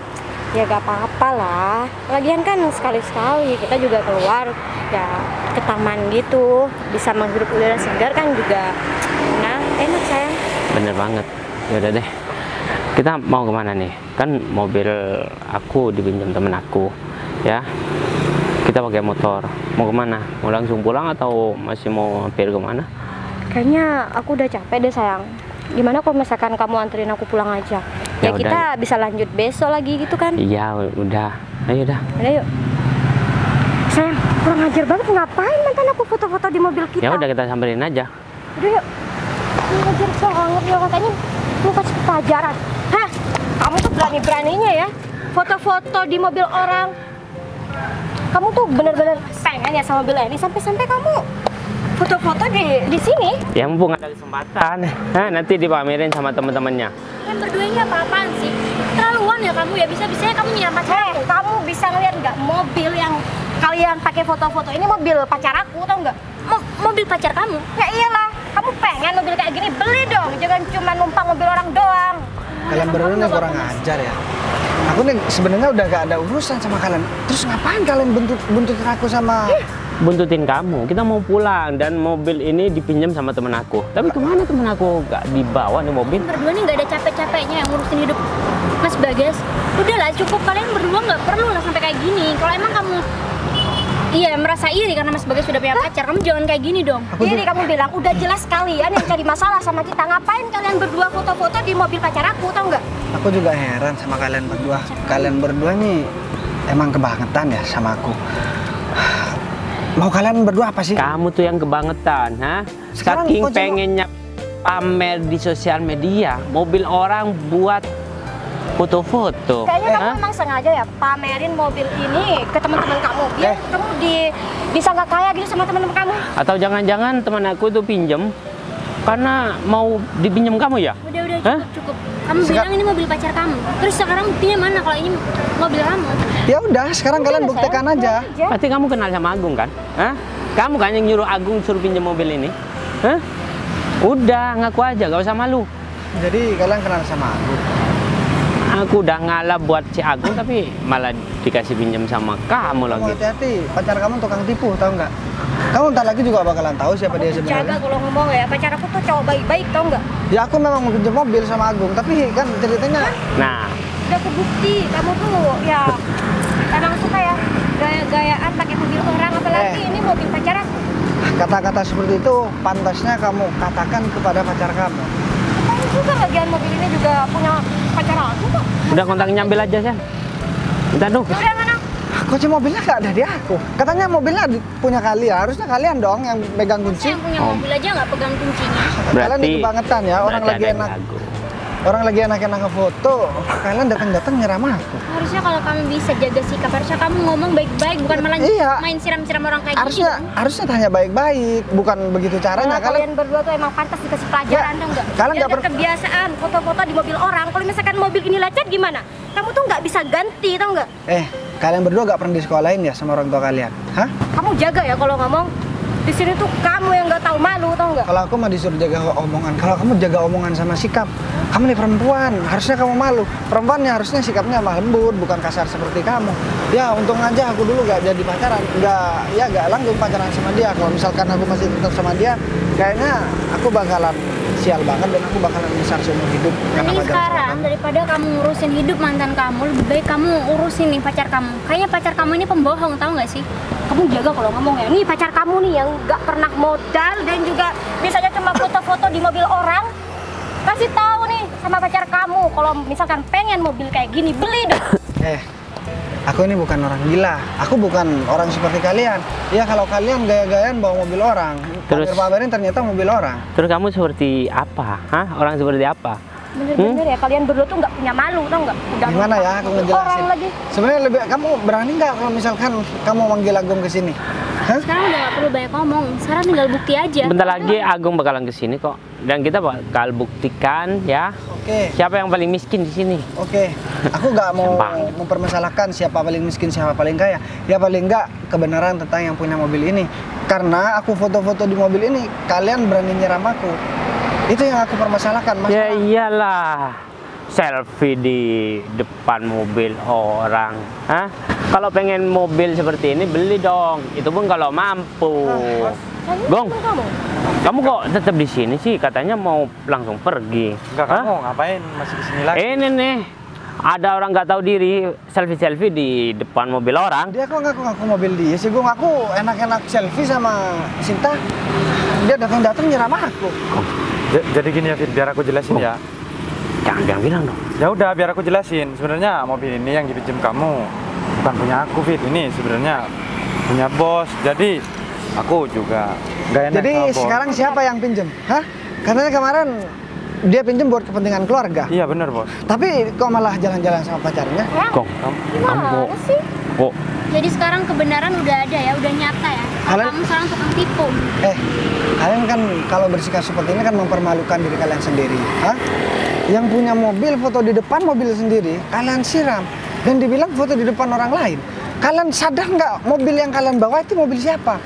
Ya gak apa-apa lah. Lagian kan sekali-sekali kita juga keluar ya ke taman gitu, bisa menghirup udara segar kan juga. Nah, enak sayang. Bener banget. Ya udah deh. Kita mau kemana nih? Kan mobil aku dipinjam temen aku, ya. Kita pakai motor. Mau kemana? Mau langsung pulang atau masih mau hampir kemana? Kayaknya aku udah capek deh sayang. Gimana kalau misalkan kamu anterin aku pulang aja? Ya Ya, udah. kita bisa lanjut besok lagi gitu kan? Iya, udah. Ayo dah. Udah yuk. Sayang, kurang ajar banget, ngapain mantan aku foto-foto di mobil kita? Ya udah kita samperin aja. Udah yuk. Kurang ajar banget ya katanya mau kasih pelajaran. Hah? Kamu tuh berani-beraninya ya foto-foto di mobil orang. Kamu tuh bener-bener pengen ya sama mobil ini sampai-sampai kamu foto-foto di sini. Ya mumpung ada kesempatan. Hah, nanti dipamerin sama temen-temennya. Kalian berdua ini apa-apaan sih? Terlaluan ya kamu ya, bisa-bisanya kamu nyerang pacar aku. Kamu bisa ngeliat nggak mobil yang kalian pakai foto-foto ini mobil pacar aku, tau nggak? Mobil pacar kamu? Ya iyalah, kamu pengen mobil kayak gini, beli dong, jangan cuma numpang mobil orang doang. Kalian berdua nih kurang ajar ya. Aku nih sebenarnya udah gak ada urusan sama kalian. Terus ngapain kalian buntutin aku sama? Buntutin kamu. Kita mau pulang dan mobil ini dipinjam sama temen aku. Tapi kemana temen aku? Gak dibawa nih mobil. Berdua nih nggak ada capek-capeknya yang ngurusin hidup Mas Bagas. Udahlah cukup, kalian berdua nggak perlu lah sampai kayak gini. Kalau emang kamu merasa iri karena Mas Bagas sudah punya pacar, kamu jangan kayak gini dong. Jadi kamu bilang udah jelas kalian yang cari masalah sama kita. Ngapain kalian berdua foto-foto di mobil pacar aku, tau nggak? Aku juga heran sama kalian berdua. Kalian berdua nih emang kebangetan ya sama aku. Mau kalian berdua apa sih? Kamu tuh yang kebangetan, ha? Sekarang Saking kok cuma- pengennya pamer di sosial media, mobil orang buat foto-foto. Kayaknya kamu Hah? memang sengaja ya pamerin mobil ini ke teman-teman kamu. Biar kamu bisa nggak kaya gitu sama teman-teman kamu. Atau jangan-jangan teman aku tuh pinjem karena mau dipinjam kamu ya? Udah Hah? cukup. Kamu bilang ini mobil pacar kamu. Terus sekarang buktinya mana kalau ini mobil kamu? Ya udah, sekarang kalian buktikan aja. Pasti kamu kenal sama Agung kan? Hah? Kamu kan yang nyuruh Agung suruh pinjam mobil ini? Hah? Udah, ngaku aja, gak usah malu. Jadi kalian kenal sama aku. Aku udah ngalah buat si Agung tapi malah dikasih pinjam sama kamu Kamu lagi. hati-hati, pacar kamu tukang tipu, tahu nggak? Kamu ntar lagi juga bakalan tahu siapa dia Jaga sebenarnya. kalau ngomong ya, pacar aku tuh cowok baik-baik, tau nggak? Ya aku memang mau pinjam mobil sama Agung, tapi kan ceritanya Nah, Udah kebukti, kamu tuh ya emang suka ya gaya-gayaan pakai mobil orang, apalagi ini mobil pacar aku. kata-kata seperti itu pantasnya kamu katakan kepada pacar kamu. Ngapain juga bagian mobil ini juga punya pacar aku kok. udah kontaknya ambil aja, Sen. Minta dong. Ya udah mana? Kunci mobilnya nggak ada di aku. Katanya mobilnya punya kalian, harusnya kalian dong yang megang kunci. Saya yang punya mobil aja nggak pegang kuncinya. Kalian Berarti ini kebangetan ya, orang berarti lagi ada yang enak. ragu. Orang lagi enak-enak foto, kalian datang-datang nyerama aku. Harusnya kalau kamu bisa jaga sikap, harusnya kamu ngomong baik-baik, bukan malah Iya. main siram-siram orang kayak Harusnya gitu. harusnya tanya baik-baik, bukan begitu caranya. Nah, kalian berdua tuh emang pantas dikasih pelajaran Ya, dong nggak? kalian Dia nggak ada kebiasaan foto-foto di mobil orang. Kalau misalkan mobil ini lecet gimana? Kamu tuh nggak bisa ganti, tau nggak? Kalian berdua gak pernah disekolahin ya sama orang tua kalian? Hah? Kamu jaga ya kalau ngomong. Di sini tuh kamu yang nggak tahu malu, tau nggak? Kalau aku mah disuruh jaga omongan. Kalau kamu jaga omongan sama sikap, kamu nih perempuan, harusnya kamu malu. Perempuannya harusnya sikapnya mah lembut, bukan kasar seperti kamu. Ya untung aja aku dulu gak jadi pacaran, gak langgeng pacaran sama dia. Kalau misalkan aku masih tetap sama dia, kayaknya aku bakalan sial banget dan aku bakalan besar seumur hidup. karena Mending pacaran sama sekarang kamu. daripada kamu ngurusin hidup mantan kamu, lebih baik kamu urusin nih pacar kamu. Kayaknya pacar kamu ini pembohong, tahu nggak sih? Kamu jaga kalau ngomong ya. Nih pacar kamu nih yang nggak pernah modal dan juga bisanya cuma foto-foto di mobil orang. Kasih tahu nih sama pacar kamu kalau misalkan pengen mobil kayak gini, beli dong. Aku ini bukan orang gila, aku bukan orang seperti kalian. Ya kalau kalian gaya-gayaan bawa mobil orang, Terus- pamer-pamerin ternyata mobil orang. Terus kamu seperti apa? Hah? Orang seperti apa? Bener-bener ya, kalian berdua tuh nggak punya malu, tau nggak? Udah Gimana ya aku ngejelasin? orang lagi. Sebenarnya lebih kamu berani nggak kalau misalkan kamu manggil Agung ke sini? Hah? Sekarang udah nggak perlu banyak ngomong, sekarang tinggal bukti aja. Bentar lagi Agung bakalan kesini kok. Dan kita bakal buktikan ya Oke. siapa yang paling miskin di sini. Oke, aku nggak mau Gampang. mempermasalahkan siapa paling miskin, siapa paling kaya. Ya paling nggak kebenaran tentang yang punya mobil ini. Karena aku foto-foto di mobil ini, kalian berani nyeram aku. Itu yang aku permasalahkan, Mas. Ya iyalah, selfie di depan mobil orang. Hah? Kalau pengen mobil seperti ini beli dong. Itu pun kalau mampu. Gong, kamu kok tetap di sini sih? Katanya mau langsung pergi. Enggak, Hah? kamu ngapain masih di sini lagi? Ini nih, ada orang nggak tahu diri selfie-selfie di depan mobil orang. Dia kok ngaku-ngaku mobil dia sih, gue ngaku enak-enak selfie sama Sinta. Dia datang-datang nyeram aku. Jadi gini ya, Fit, biar aku jelasin ya. Jangan bilang dong. Ya udah, biar aku jelasin. Sebenarnya mobil ini yang dipinjam kamu bukan punya aku, Fit. Ini sebenarnya punya bos. Jadi aku juga nggak enak Jadi sama bos. sekarang siapa yang pinjem? Hah? Karena kemarin dia pinjem buat kepentingan keluarga. Iya bener bos. Tapi kok malah jalan-jalan sama pacarnya? Gong, kamu kok, sih? kok Jadi sekarang kebenaran udah ada ya, udah nyata ya. Kalian- Kamu sekarang tukang tipu. Kalian kan kalau bersikap seperti ini kan mempermalukan diri kalian sendiri. Hah? Yang punya mobil foto di depan mobil sendiri, kalian siram. Dan dibilang foto di depan orang lain. Kalian sadar nggak mobil yang kalian bawa itu mobil siapa?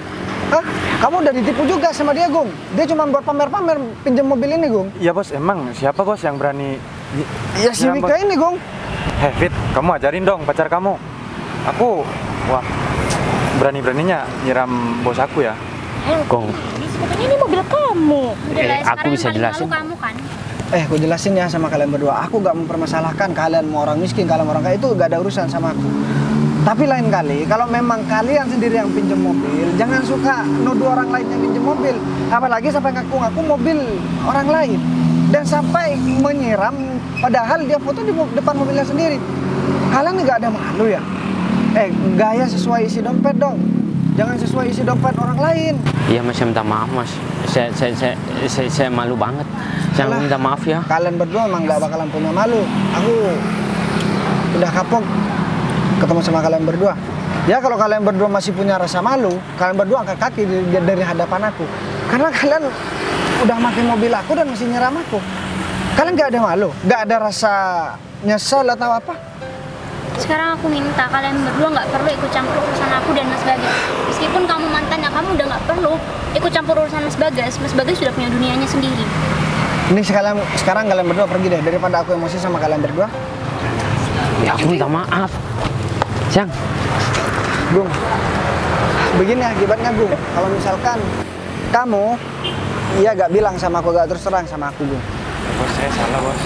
Hah? Kamu udah ditipu juga sama dia, Gung. Dia cuma buat pamer-pamer pinjam mobil ini, Gung. Iya bos, emang siapa bos yang berani? Ya si Ya, Wika Bos. ini, Gung. Hei Fit, kamu ajarin dong pacar kamu. Aku, wah, berani-beraninya nyiram bos aku ya. Gong, Sebetulnya ini mobil kamu. Udah lah, aku sekarang bisa yang paling jelasin. malu kamu kan. Gue jelasin ya sama kalian berdua. Aku gak mempermasalahkan kalian mau orang miskin, kalian mau orang kaya, itu gak ada urusan sama aku. Tapi lain kali, kalau memang kalian sendiri yang pinjam mobil, jangan suka nuduh orang lain yang pinjam mobil. Apalagi sampai ngaku-ngaku mobil orang lain. Dan sampai menyiram, padahal dia foto di depan mobilnya sendiri. Kalian gak ada malu ya? Gaya sesuai isi dompet dong. Jangan sesuai isi dompet orang lain. iya mas, saya minta maaf mas. Saya malu banget. Saya Alah. minta maaf ya. Kalian berdua emang gak bakalan punya malu. Aku udah kapok ketemu sama kalian berdua. Ya kalau kalian berdua masih punya rasa malu, kalian berdua angkat kaki dari hadapan aku. Karena kalian udah pakai mobil aku dan masih nyeram aku. Kalian gak ada malu, gak ada rasa nyesel atau apa? Sekarang aku minta kalian berdua nggak perlu ikut campur urusan aku dan Mas Bagas. Meskipun kamu mantannya, kamu udah nggak perlu ikut campur urusan Mas Bagas. Mas Bagas sudah punya dunianya sendiri. Ini sekarang kalian berdua pergi deh, daripada aku emosi sama kalian berdua. Ya aku minta maaf. Jang, Gung, begini akibatnya Gung. Kalau misalkan kamu, iya gak bilang sama aku, gak terus terang sama aku Gung. Bos, saya salah bos.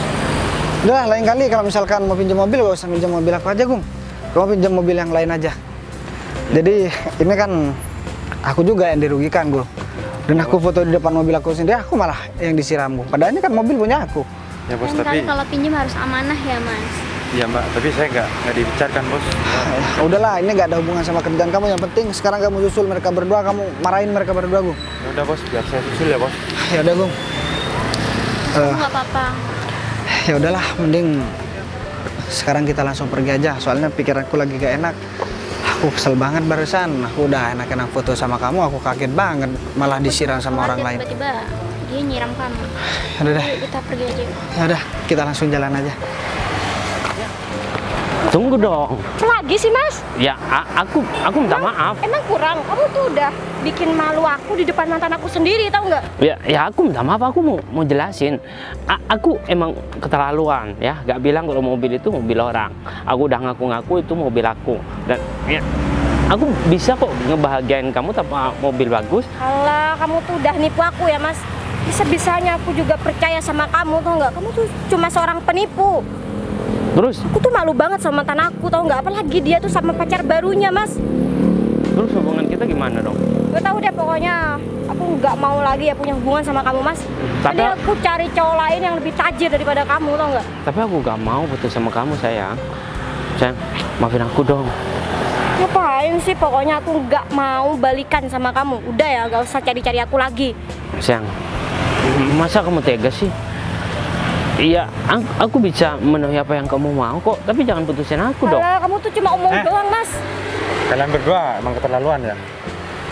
Udah lain kali kalau misalkan mau pinjam mobil gak usah pinjam mobil aku aja Gung. Kamu pinjam mobil yang lain aja. Jadi ini kan aku juga yang dirugikan Gung. Dan aku foto di depan mobil aku sendiri, aku malah yang disiram Gung. Padahal ini kan mobil punya aku. Ya bos, Lain kali tapi kalau pinjam harus amanah ya Mas. iya mbak, tapi saya nggak dipecat kan bos. Udahlah, ini gak ada hubungan sama kerjaan kamu. Yang penting sekarang kamu susul mereka berdua, kamu marahin mereka berdua Gung. Ya udah bos, biar saya susul ya bos. Ya udah Gung. Kamu nggak apa-apa. Ya udahlah, mending sekarang kita langsung pergi aja. Soalnya pikiranku lagi gak enak. Aku kesel banget barusan. Aku udah enak-enak foto sama kamu, aku kaget banget malah disiram sama orang lain. Tiba-tiba dia nyiram kamu. Ya udah deh. Yuk, kita pergi aja. Ya udah, kita langsung jalan aja. Tunggu dong. Lagi sih mas? Ya, aku minta maaf. Emang kurang? Kamu tuh udah bikin malu aku di depan mantan aku sendiri, tau nggak? Ya aku minta maaf, aku mau jelasin. Aku emang keterlaluan ya, gak bilang kalau mobil itu mobil orang. Aku udah ngaku-ngaku itu mobil aku. Dan ya, aku bisa kok ngebahagiain kamu tanpa mobil bagus. Alah, kamu tuh udah nipu aku ya mas. Bisa-bisanya aku juga percaya sama kamu, tau nggak? Kamu tuh cuma seorang penipu. Terus Aku tuh malu banget sama mantan aku, tau nggak? Apalagi dia tuh sama pacar barunya mas. hubungan kita gimana dong? Gak tahu deh, pokoknya aku nggak mau lagi ya punya hubungan sama kamu mas. Tapi Tadi aku cari cowok lain yang lebih tajir daripada kamu, tau nggak? Tapi aku gak mau putus sama kamu sayang. Sayang, maafin aku dong. Ngapain sih? Pokoknya aku nggak mau balikan sama kamu. Udah ya, gak usah cari-cari aku lagi. Sayang, masa kamu tega sih? Iya, aku bisa memenuhi apa yang kamu mau kok, tapi jangan putusin aku dong. Alah, kamu tuh cuma omong doang mas. Kalian berdua emang keterlaluan ya.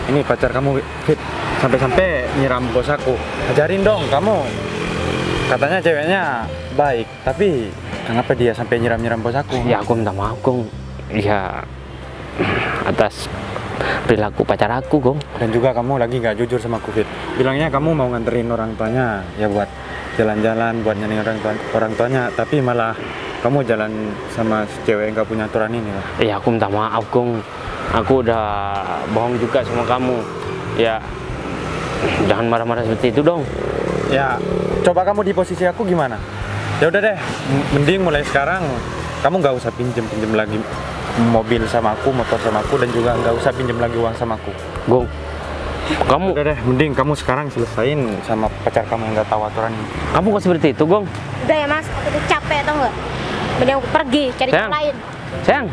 Ini pacar kamu Fit, sampai-sampai nyiram bos aku. Ajarin dong kamu. Katanya ceweknya baik, tapi kenapa dia sampai nyiram-nyiram bos aku? Ya aku minta maaf Gong. Ya atas perilaku pacar aku Gong. Dan juga kamu lagi gak jujur sama aku Fit. Bilangnya kamu mau nganterin orang tuanya ya buat jalan-jalan, buat nyanyi orang tuanya, tapi malah kamu jalan sama si cewek yang gak punya aturan ini lah. Ya aku minta maaf Gong. Aku udah bohong juga sama kamu. Ya jangan marah-marah seperti itu dong. Ya coba kamu di posisi aku gimana? Ya udah deh, mending mulai sekarang kamu gak usah pinjem lagi mobil sama aku, motor sama aku, dan juga gak usah pinjem lagi uang sama aku. Gong, kamu Udah deh, mending kamu sekarang selesain sama pacar kamu yang gak tahu aturan ini. kamu kok seperti itu Gong? Udah ya mas, aku tuh capek tau nggak? Mending aku pergi cari Sayang. cowok lain. Sayang,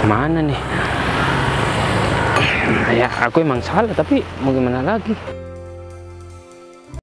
mana nih? Ya aku emang salah, tapi mau gimana lagi?